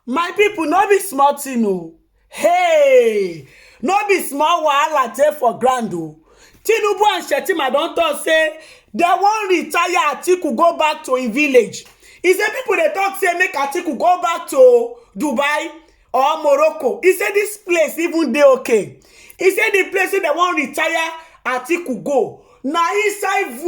My people, no be small thing o. Hey, no be small wahala dey for ground o. Tinubu and Shettima don talk say dem wan retire Atiku go back to im village. E say pipo dey talk say make Atiku go back to Dubai or Morocco. E say dis place even dey okay. E say the place wey dem wan retire Atiku go na inside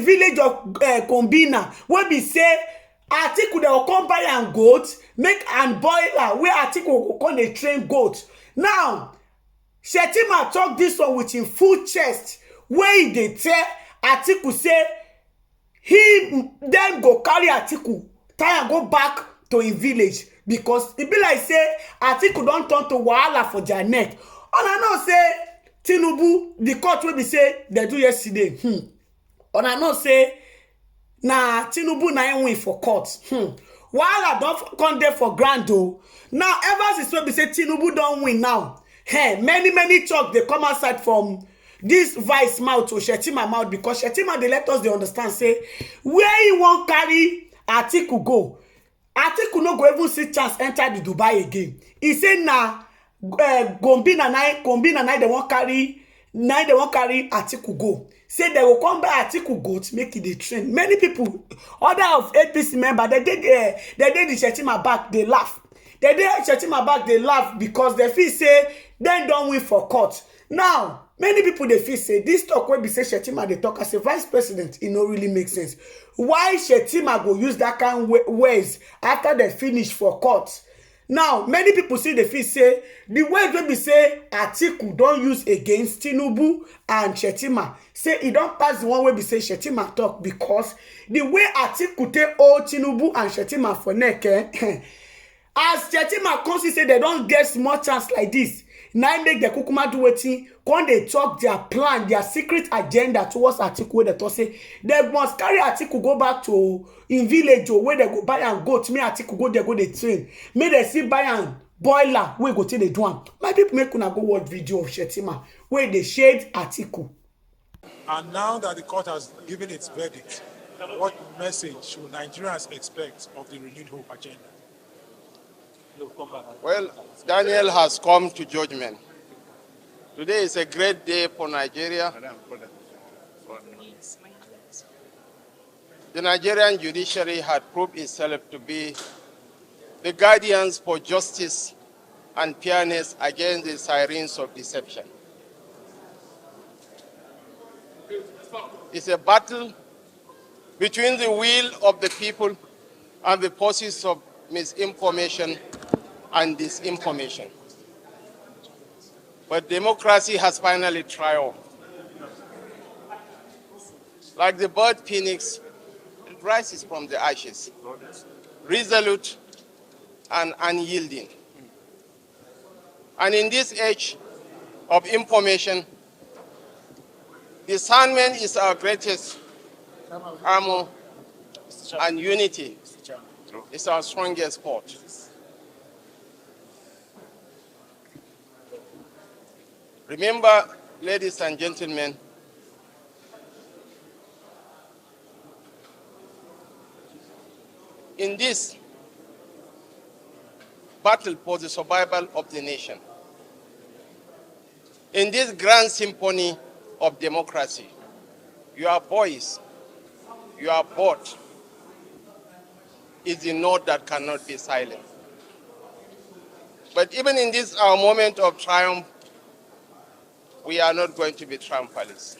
village of Kombina, wey be say Atiku dem go come buy am goat make and boiler wey Atiku go come dey train goat. Now Shettima talk dis one with im full chest, wey e dey tell Atiku say dem go carry Atiku tie am go back to im village, because e be like say Atiku don turn to wahala for their neck. Una know say Tinubu, the court wey be say dem do yesterday, una know say na Tinubu na im win for court. Wahala don come dey for ground o. Now ever since wey be say Tinubu don win now, many talk dey come outside from dis vice mouth to Shettima mouth, because Shettima dey let us dey understand say where e wan carry Atiku go, Atiku no go even see chance enter the Dubai again. E say na Kombina na dem wan carry Atiku go. Say dem go come buy Atiku goat make e dey train. Many people, other of APC member, they dey the Shettima back dey laugh. They dey Shettima back dey laugh because they feel say dem don win for court. Now many people dey feel say this talk wey be say Shettima dey talk as a vice president, e no really make sense. Why Shettima go use that kind words after they finish for court? Now many people see dey feel say the words wey be say Atiku don use against Tinubu and Shettima, say e don pass the one wey be say Shettima talk, because the way Atiku take hold Tinubu and Shettima for neck, as Shettima come see say they don get small chance like this, na make the kukuma do wetin, come dey talk their plan, their secret agenda towards Atiku, wey they talk say they must carry Atiku go back to im village o, where they go buy am goat, make Atiku go there go dey train, make dem still buy am boiler wey go take dey do am. My people, make una go watch video of Shettima wey dey shade Atiku. And now that the court has given its verdict, what message should Nigerians expect of the renewed hope agenda? Well, Daniel has come to judgment. Today is a great day for Nigeria. The Nigerian judiciary had proved itself to be the guardians for justice and fairness against the sirens of deception. It's a battle between the will of the people and the forces of misinformation and disinformation. But democracy has finally triumphed. Like the bird phoenix, it rises from the ashes, resolute and unyielding. And in this age of information, discernment is our greatest armor, and unity is our strongest port. Remember, ladies and gentlemen, in this battle for the survival of the nation, in this grand symphony of democracy, your voice, your vote is the note that cannot be silent. But even in this our moment of triumph, we are not going to be triumphalists.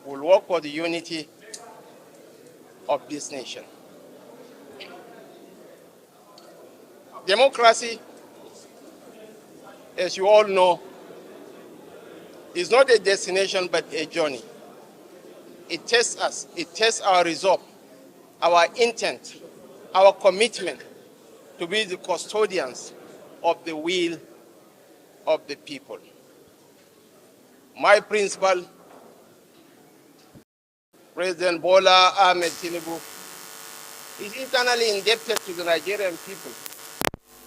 We'll work for the unity of this nation. Democracy, as you all know, is not a destination but a journey. It tests us, it tests our resolve, our intent, our commitment to be the custodians of the will of the people. My principal, President Bola Ahmed Tinubu, is eternally indebted to the Nigerian people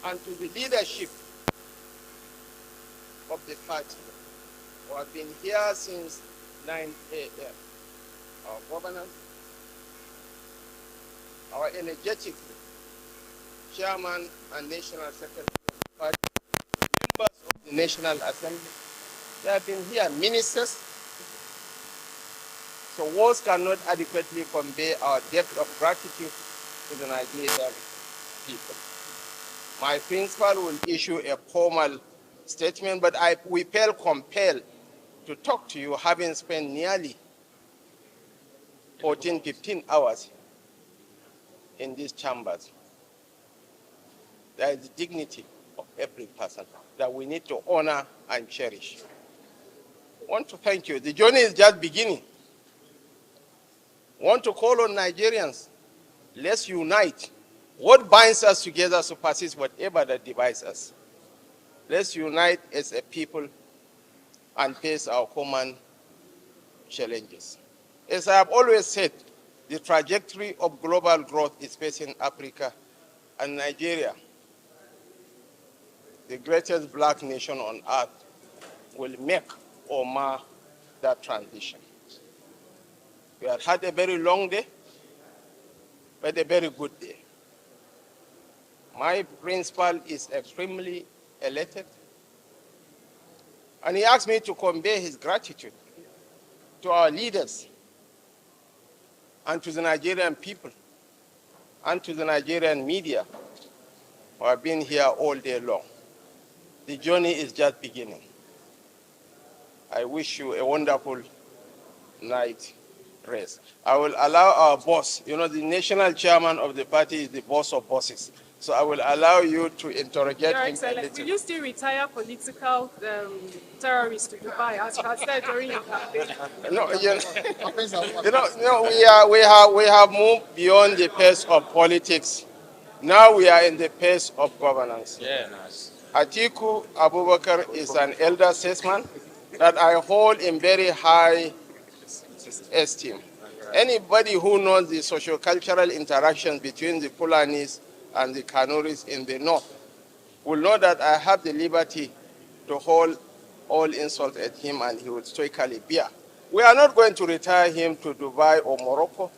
and to the leadership of the party, who have been here since 9 a.m. Our governance, our energetic chairman and national secretary of the party, members of the National Assembly. They have been here, ministers. So words cannot adequately convey our depth of gratitude to the Nigerian people. My principal will issue a formal statement, but we felt compelled to talk to you, having spent nearly 14, 15 hours in these chambers. There is the dignity of every person that we need to honor and cherish. I want to thank you. The journey is just beginning. I want to call on Nigerians, let's unite. What binds us together surpasses whatever that divides us. Let's unite as a people and face our common challenges. As I have always said, the trajectory of global growth is facing Africa and Nigeria, the greatest black nation on earth, will make or mar that transition. We have had a very long day, but a very good day. My principal is extremely elated, and he asked me to convey his gratitude to our leaders and to the Nigerian people and to the Nigerian media who have been here all day long. The journey is just beginning. I wish you a wonderful night rest. I will allow our boss, the national chairman of the party is the boss of bosses. So I will allow you to interrogate him. Will you still retire political terrorists to Dubai as you had said during your campaign? No, we have moved beyond the pace of politics. Now we are in the pace of governance. Yeah, nice. Atiku Abubakar is an elder statesman that I hold in very high esteem. Anybody who knows the socio-cultural interactions between the Fulanis and the Kanuris in the north will know that I have the liberty to hold all insults at him and he will stoically bear. We are not going to retire him to Dubai or Morocco.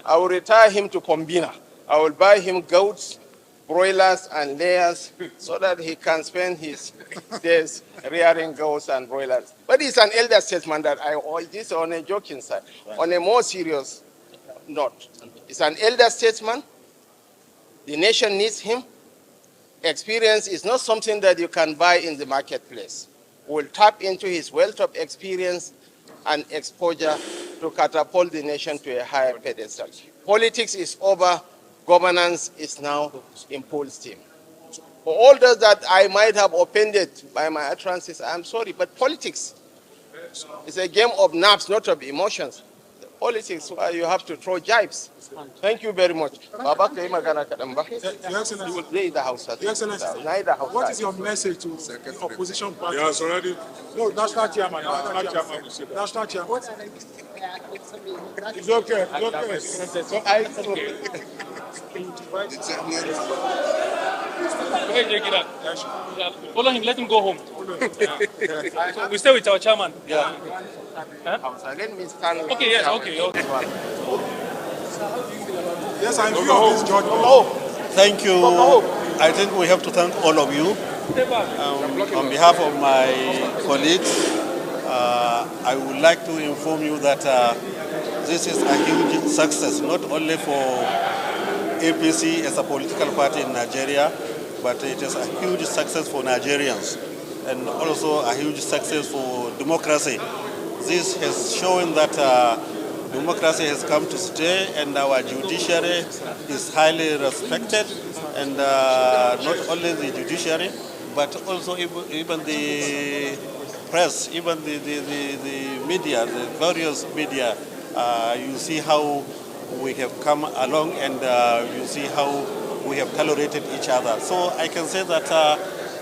I will retire him to Pombina. I will buy him goats, broilers and layers so that he can spend his days rearing goats and broilers. But he's an elder statesman that this on a joking side. On a more serious note, he's an elder statesman. The nation needs him. Experience is not something that you can buy in the marketplace. We'll tap into his wealth of experience and exposure to catapult the nation to a higher pedestal. Politics is over. Governance is now in full steam. For all those that I might have offended by my utterances, I'm sorry, but politics is a game of nerves, not of emotions. Politics where you have to throw jibes. Thank you very much. Your Excellency, what is your message to the opposition party? Yes, already. No, national chairman. National chairman. It's okay. Follow him, let him go home. So we stay with our chairman. Yeah. Huh? Let me stand. Okay, yes, okay. Yes, I'm view of this judgment. Thank you. I think we have to thank all of you. On behalf of my colleagues, I would like to inform you that this is a huge success, not only for APC as a political party in Nigeria, but it is a huge success for Nigerians and also a huge success for democracy. This has shown that democracy has come to stay and our judiciary is highly respected, and not only the judiciary but also even the press, even the media, the various media. You see how we have come along and you see how we have tolerated each other. So I can say that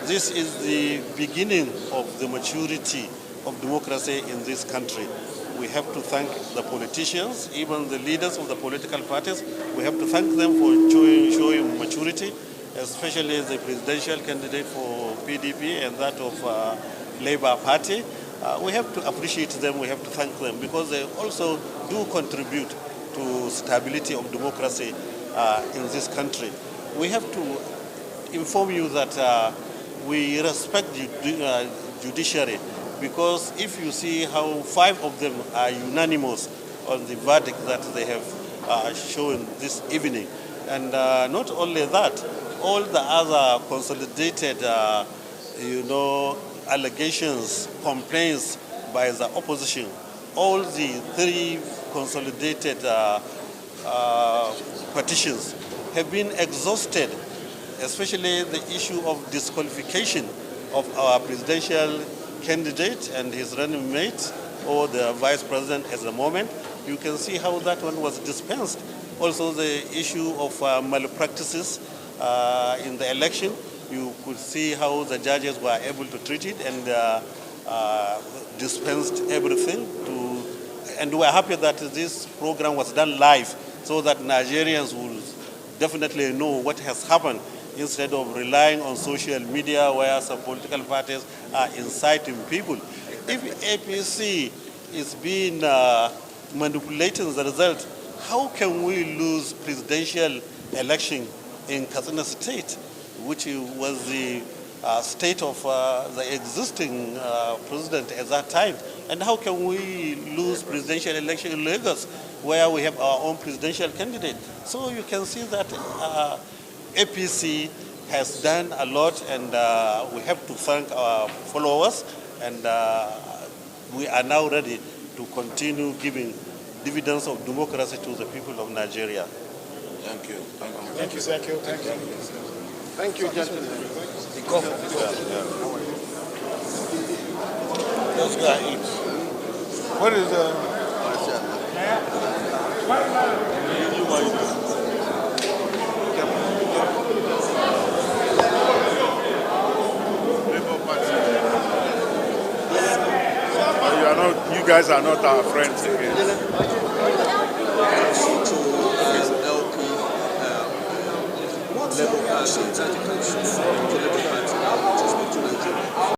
this is the beginning of the maturity of democracy in this country. We have to thank the politicians, even the leaders of the political parties. We have to thank them for showing maturity, especially the presidential candidate for PDP and that of Labour Party. We have to appreciate them, we have to thank them, because they also do contribute to stability of democracy in this country. We have to inform you that we respect the judiciary, because if you see how 5 of them are unanimous on the verdict that they have shown this evening. And not only that, all the other consolidated, allegations, complaints by the opposition, all the 3 consolidated petitions have been exhausted, especially the issue of disqualification of our presidential candidate and his running mate, or the vice president at the moment. You can see how that one was dispensed. Also the issue of malpractices in the election, you could see how the judges were able to treat it and dispensed everything. And we are happy that this program was done live so that Nigerians will definitely know what has happened, instead of relying on social media where some political parties are inciting people. If APC is being manipulating the result, how can we lose presidential election in Katsina State, which was the state of the existing president at that time? And how can we lose presidential election in Lagos, where we have our own presidential candidate? So you can see that APC has done a lot, and we have to thank our followers, and we are now ready to continue giving dividends of democracy to the people of Nigeria. Thank you. Thank you. Thank you, Zaki. Thank you. Thank you, gentlemen. Let's go and eat. What is you guys are not our friends again. Labour Party, Education, Political Party, just to Nigeria.